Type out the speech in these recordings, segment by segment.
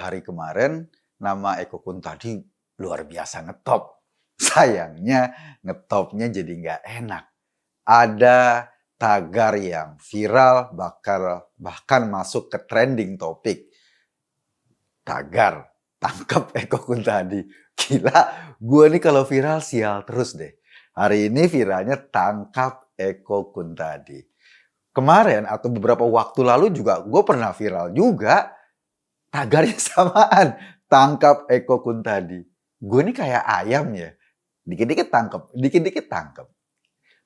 hari kemarin nama Eko Kuntadi luar biasa ngetop. Sayangnya ngetopnya jadi nggak enak. Ada tagar yang viral bahkan masuk ke trending topik. Tagar, tangkap Eko Kuntadi. Gila, gue nih kalau viral sial terus deh. Hari ini viralnya tangkap Eko Kuntadi. Kemarin atau beberapa waktu lalu juga gue pernah viral juga. Tagarnya samaan, tangkap Eko Kuntadi. Gue nih kayak ayam ya. Dikit-dikit tangkep, dikit-dikit tangkep.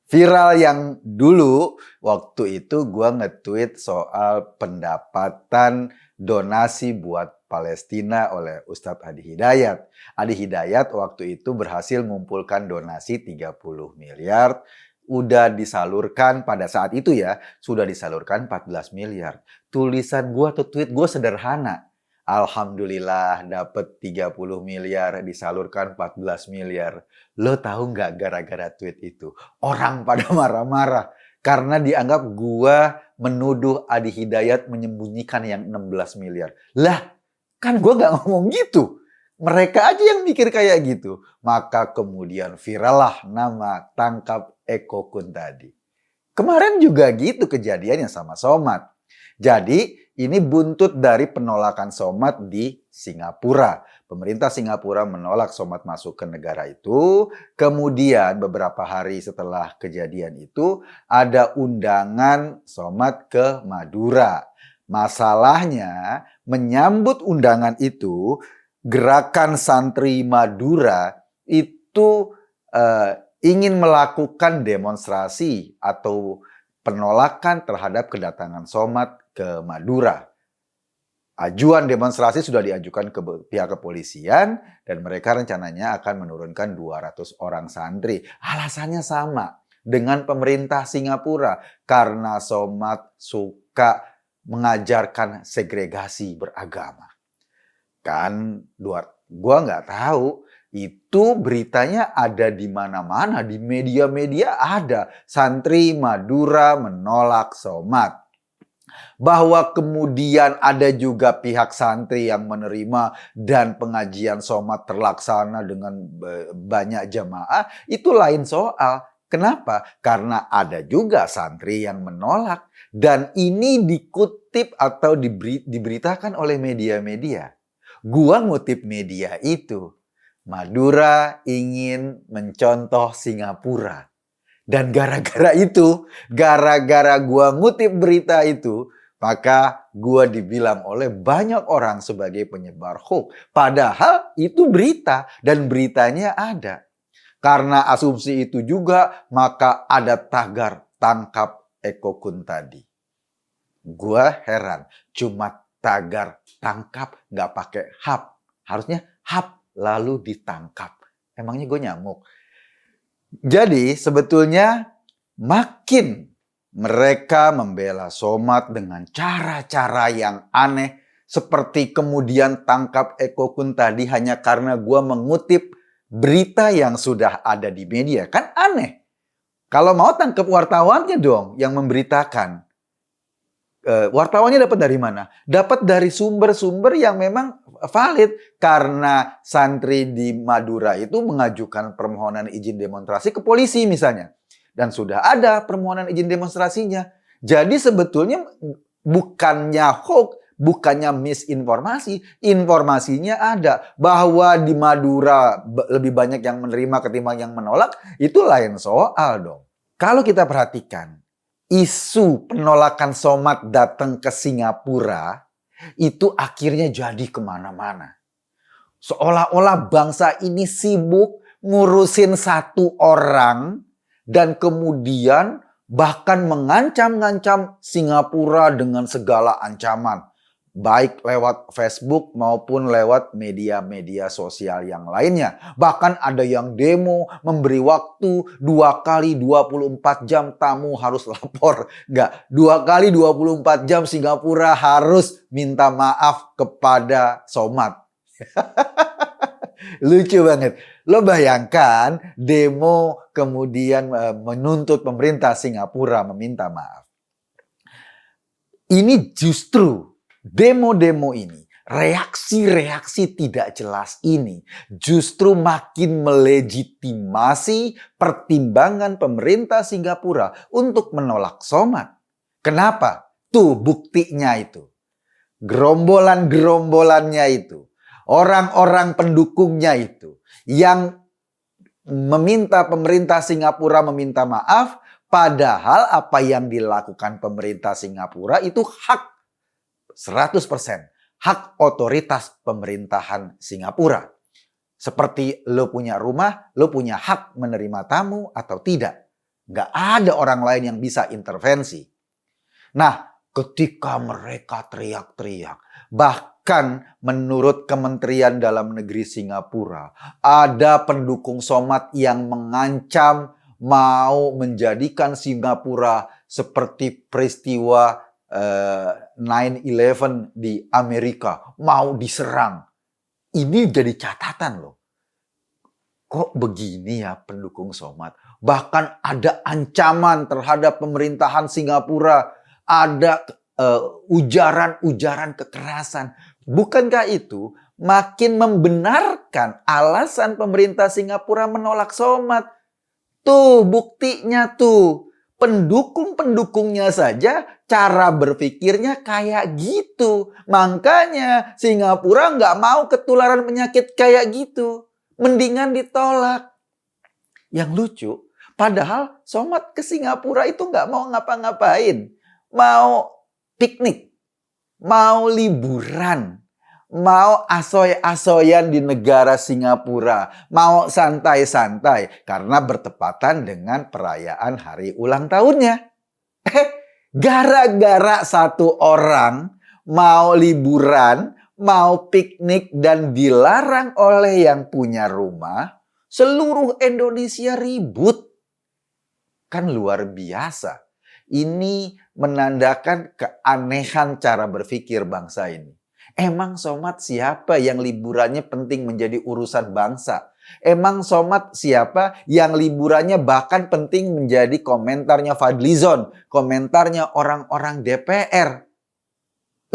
Viral yang dulu, waktu itu gue nge-tweet soal pendapatan donasi buat Palestina oleh Ustadz Adi Hidayat. Adi Hidayat waktu itu berhasil mengumpulkan donasi 30 miliar. Udah disalurkan pada saat itu ya, sudah disalurkan 14 miliar. Tulisan gue atau tweet gue sederhana. Alhamdulillah dapat 30 miliar, disalurkan 14 miliar. Lo tahu nggak gara-gara tweet itu? Orang pada marah-marah karena dianggap gua menuduh Adi Hidayat menyembunyikan yang 16 miliar. Lah, kan gua nggak ngomong gitu. Mereka aja yang mikir kayak gitu. Maka kemudian viral lah nama tangkap Eko Kuntadi. Kemarin juga gitu kejadiannya sama Somad. Jadi ini buntut dari penolakan Somad di Singapura. Pemerintah Singapura menolak Somad masuk ke negara itu. Kemudian beberapa hari setelah kejadian itu ada undangan Somad ke Madura. Masalahnya menyambut undangan itu, gerakan santri Madura itu ingin melakukan demonstrasi atau penolakan terhadap kedatangan Somad ke Madura. Ajuan demonstrasi sudah diajukan ke pihak kepolisian dan mereka rencananya akan menurunkan 200 orang santri. Alasannya sama dengan pemerintah Singapura karena Somad suka mengajarkan segregasi beragama. Kan gua nggak tahu itu beritanya ada di mana-mana, di media-media ada. Santri Madura menolak Somad. Bahwa kemudian ada juga pihak santri yang menerima dan pengajian Somad terlaksana dengan banyak jamaah, itu lain soal. Kenapa? Karena ada juga santri yang menolak. Dan ini dikutip atau diberitakan oleh media-media. Gua ngutip media itu. Madura ingin mencontoh Singapura. Dan gara-gara itu, gara-gara gua ngutip berita itu, maka gua dibilang oleh banyak orang sebagai penyebar hoax. Padahal itu berita dan beritanya ada. Karena asumsi itu juga, maka ada tagar tangkap Eko Kuntadi. Gua heran, cuma tagar tangkap nggak pakai hap. Harusnya hap lalu ditangkap. Emangnya gue nyamuk? Jadi sebetulnya makin mereka membela Somad dengan cara-cara yang aneh. Seperti kemudian tangkap Eko Kuntadi hanya karena gue mengutip berita yang sudah ada di media. Kan aneh. Kalau mau tangkap wartawannya dong yang memberitakan. Wartawannya dapat dari mana? Dapat dari sumber-sumber yang memang valid. Karena santri di Madura itu mengajukan permohonan izin demonstrasi ke polisi misalnya. Dan sudah ada permohonan izin demonstrasinya. Jadi sebetulnya bukannya hoax, bukannya misinformasi. Informasinya ada. Bahwa di Madura lebih banyak yang menerima ketimbang yang menolak, itu lain soal dong. Kalau kita perhatikan, isu penolakan Somad datang ke Singapura itu akhirnya jadi kemana-mana. Seolah-olah bangsa ini sibuk ngurusin satu orang dan kemudian bahkan mengancam-ngancam Singapura dengan segala ancaman. Baik lewat Facebook maupun lewat media-media sosial yang lainnya. Bahkan ada yang demo memberi waktu 2 kali 24 jam tamu harus lapor. Enggak, 2 kali 24 jam Singapura harus minta maaf kepada Somad. Lucu banget. Lo bayangkan demo kemudian menuntut pemerintah Singapura meminta maaf. Ini justru demo-demo ini Reaksi-reaksi tidak jelas ini justru makin melegitimasi pertimbangan pemerintah Singapura untuk menolak Somad. Kenapa? Tuh buktinya itu. Gerombolan-gerombolannya itu. Orang-orang pendukungnya itu. Yang meminta pemerintah Singapura meminta maaf. Padahal apa yang dilakukan pemerintah Singapura itu hak 100%. Hak otoritas pemerintahan Singapura. Seperti lo punya rumah, lo punya hak menerima tamu atau tidak. Nggak ada orang lain yang bisa intervensi. Nah, ketika mereka teriak-teriak, bahkan menurut Kementerian Dalam Negeri Singapura, ada pendukung Somad yang mengancam mau menjadikan Singapura seperti peristiwa 9/11 di Amerika, mau diserang. Ini jadi catatan loh. Kok begini ya pendukung Somad? Bahkan ada ancaman terhadap pemerintahan Singapura. Ada ujaran-ujaran kekerasan. Bukankah itu makin membenarkan alasan pemerintah Singapura menolak Somad? Tuh buktinya tuh. Pendukung-pendukungnya saja cara berpikirnya kayak gitu. Makanya Singapura nggak mau ketularan penyakit kayak gitu. Mendingan ditolak. Yang lucu, padahal Somad ke Singapura itu nggak mau ngapa-ngapain. Mau piknik, mau liburan, mau asoy-asoyan di negara Singapura, mau santai-santai karena bertepatan dengan perayaan hari ulang tahunnya. Gara-gara satu orang mau liburan, mau piknik dan dilarang oleh yang punya rumah, seluruh Indonesia ribut. Kan luar biasa. Ini menandakan keanehan cara berpikir bangsa ini. Emang Somad siapa yang liburannya penting menjadi urusan bangsa? Emang Somad siapa yang liburannya bahkan penting menjadi komentarnya Fadlizon, komentarnya orang-orang DPR?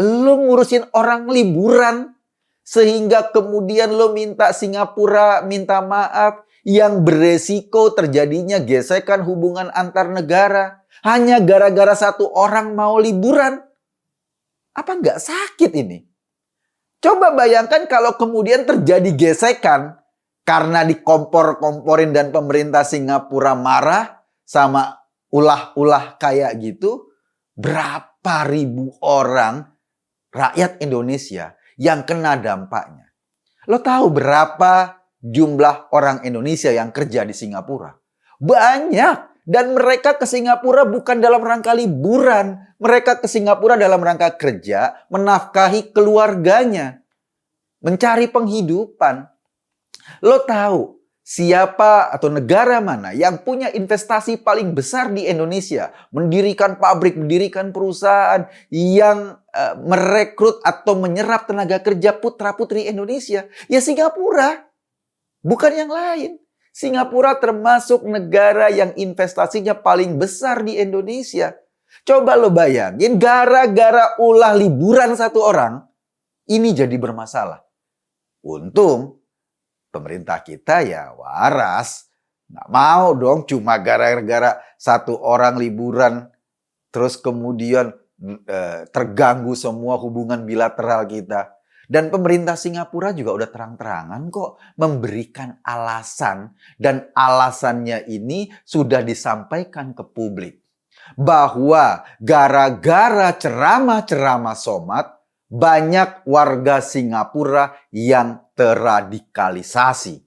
Lu ngurusin orang liburan sehingga kemudian lo minta Singapura minta maaf yang beresiko terjadinya gesekan hubungan antar negara hanya gara-gara satu orang mau liburan. Apa nggak sakit ini? Coba bayangkan kalau kemudian terjadi gesekan karena dikompor-komporin dan pemerintah Singapura marah sama ulah-ulah kayak gitu. Berapa ribu orang rakyat Indonesia yang kena dampaknya? Lo tahu berapa jumlah orang Indonesia yang kerja di Singapura? Banyak. Dan mereka ke Singapura bukan dalam rangka liburan. Mereka ke Singapura dalam rangka kerja, menafkahi keluarganya, mencari penghidupan. Lo tahu siapa atau negara mana yang punya investasi paling besar di Indonesia? Mendirikan pabrik, mendirikan perusahaan yang merekrut atau menyerap tenaga kerja putra-putri Indonesia. Ya Singapura, bukan yang lain. Singapura termasuk negara yang investasinya paling besar di Indonesia. Coba lo bayangin, gara-gara ulah liburan satu orang, ini jadi bermasalah. Untung pemerintah kita ya waras. Nggak mau dong cuma gara-gara satu orang liburan, terus kemudian terganggu semua hubungan bilateral kita. Dan pemerintah Singapura juga udah terang-terangan kok memberikan alasan. Dan alasannya ini sudah disampaikan ke publik. Bahwa gara-gara ceramah-ceramah Somad, banyak warga Singapura yang terradikalisasi.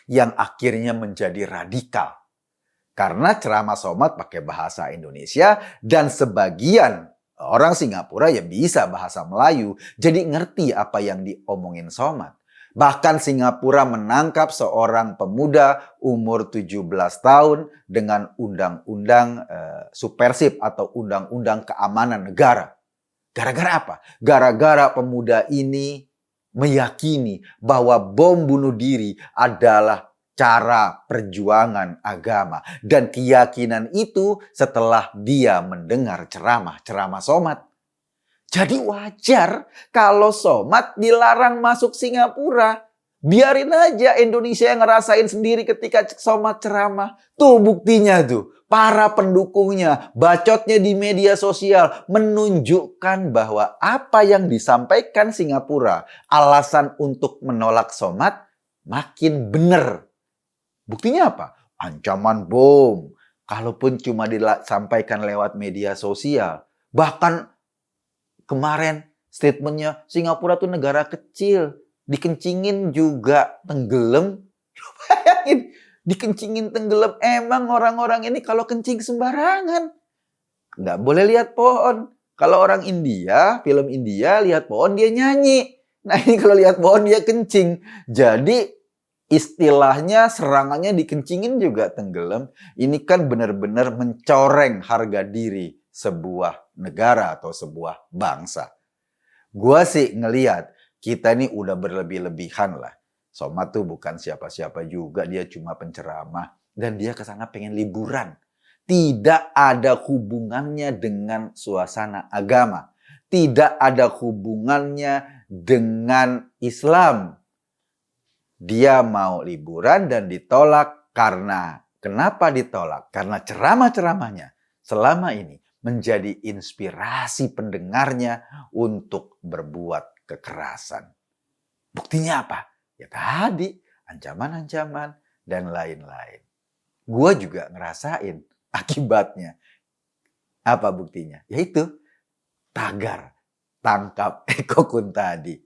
Yang akhirnya menjadi radikal. Karena ceramah Somad pakai bahasa Indonesia dan sebagian orang Singapura ya bisa bahasa Melayu, jadi ngerti apa yang diomongin Somad. Bahkan Singapura menangkap seorang pemuda umur 17 tahun dengan undang-undang Supersip atau undang-undang keamanan negara. Gara-gara apa? Gara-gara pemuda ini meyakini bahwa bom bunuh diri adalah cara perjuangan agama. Dan keyakinan itu setelah dia mendengar ceramah-ceramah Somad. Jadi wajar kalau Somad dilarang masuk Singapura. Biarin aja Indonesia yang ngerasain sendiri ketika Somad ceramah. Tuh buktinya tuh. Para pendukungnya, bacotnya di media sosial menunjukkan bahwa apa yang disampaikan Singapura, alasan untuk menolak Somad, makin benar. Buktinya apa? Ancaman bom. Kalaupun cuma disampaikan lewat media sosial. Bahkan kemarin statementnya Singapura tuh negara kecil. Dikencingin juga tenggelam. Bayangin, dikencingin tenggelam. Emang orang-orang ini kalau kencing sembarangan. Nggak boleh lihat pohon. Kalau orang India, film India, lihat pohon dia nyanyi. Nah ini kalau lihat pohon dia kencing. Jadi istilahnya serangannya dikencingin juga tenggelam. Ini kan benar-benar mencoreng harga diri sebuah negara atau sebuah bangsa. Gua sih ngelihat kita ini udah berlebih-lebihan lah. Somad tuh bukan siapa-siapa juga, dia cuma penceramah dan dia ke sana pengen liburan. Tidak ada hubungannya dengan suasana agama. Tidak ada hubungannya dengan Islam. Dia mau liburan dan ditolak karena kenapa ditolak? Karena ceramah-ceramahnya selama ini menjadi inspirasi pendengarnya untuk berbuat kekerasan. Buktinya apa? Ya tadi, ancaman-ancaman dan lain-lain. Gua juga ngerasain akibatnya. Apa buktinya? Yaitu tagar tangkap Eko Kuntadi.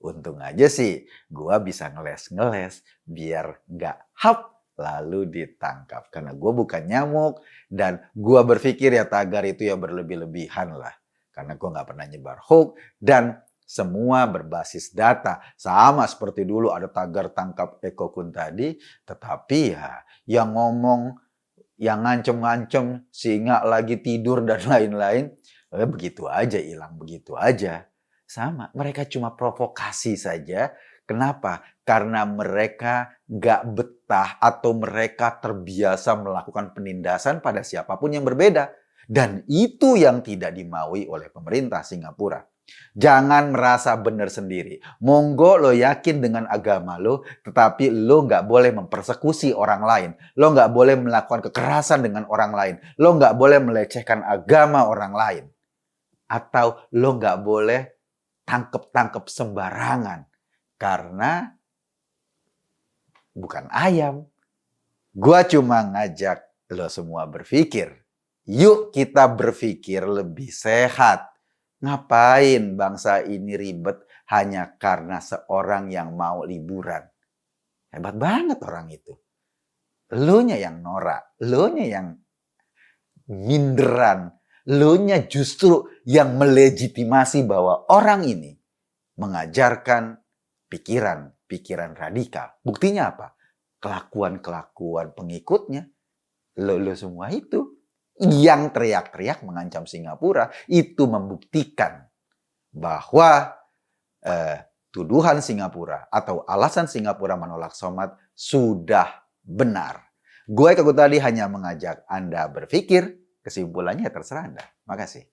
Untung aja sih gua bisa ngeles-ngeles biar nggak hap lalu ditangkap. Karena gua bukan nyamuk dan gua berpikir ya tagar itu ya berlebih-lebihan lah. Karena gua nggak pernah nyebar hoax dan semua berbasis data. Sama seperti dulu ada tagar tangkap Eko Kuntadi, tetapi ya yang ngomong, yang ngancem-ngancem singa lagi tidur dan lain-lain, begitu aja hilang, begitu aja. Sama, mereka cuma provokasi saja. Kenapa? Karena mereka nggak betah atau mereka terbiasa melakukan penindasan pada siapapun yang berbeda. Dan itu yang tidak dimaui oleh pemerintah Singapura. Jangan merasa benar sendiri. Monggo lo yakin dengan agama lo, tetapi lo nggak boleh mempersekusi orang lain. Lo nggak boleh melakukan kekerasan dengan orang lain. Lo nggak boleh melecehkan agama orang lain. Atau lo nggak boleh tangkep-tangkep sembarangan. Karena bukan ayam. Gua cuma ngajak lo semua berpikir. Yuk kita berpikir lebih sehat. Ngapain bangsa ini ribet hanya karena seorang yang mau liburan? Hebat banget orang itu. Lo-nya yang norak, lo-nya yang minderan, lo-nya justru yang melegitimasi bahwa orang ini mengajarkan pikiran radikal. Buktinya apa? Kelakuan-kelakuan pengikutnya. Lo semua itu yang teriak-teriak mengancam Singapura itu membuktikan bahwa tuduhan Singapura atau alasan Singapura menolak Somad sudah benar. Gue Eko Kuntadi hanya mengajak Anda berpikir, kesimpulannya terserah Anda. Makasih.